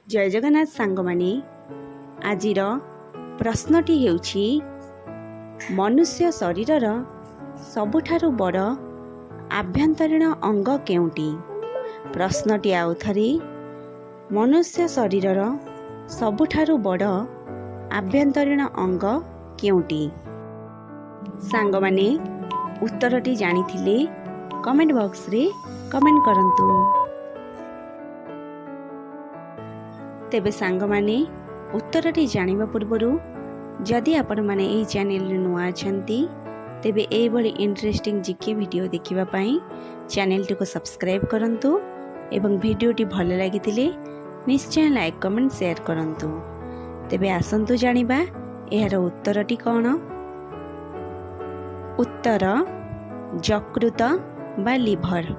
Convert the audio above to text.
जय जगन्नाथ सांग माने आजिर प्रश्नटी हेउछि मनुष्य शरीरर सबुठारु बड़ आभ्यंतरीण अंग केउटी। प्रश्नटी आउ थरी मनुष्य शरीरर सबुठारु बड़ आभ्यंतरीण अंग केउटी। सांग माने उत्तरटी जानिथिले कमेंट बॉक्स रे कमेंट करंतु। तेबे सांग माने उत्तरटी जानिबा पूर्वरु जदि आपण माने एही चैनल रे नुआ अछंती तेबे एही भली इंटरेस्टिंग जीके वीडियो देखिबा पई चैनल को सब्सक्राइब करंतु एवं वीडियोटी भल लागितिले निश्चय लाइक कमेंट शेयर करंतु। तेबे आसंतु जानिबा एहार उत्तरटी कोन। उत्तर यकृत बा लिभर।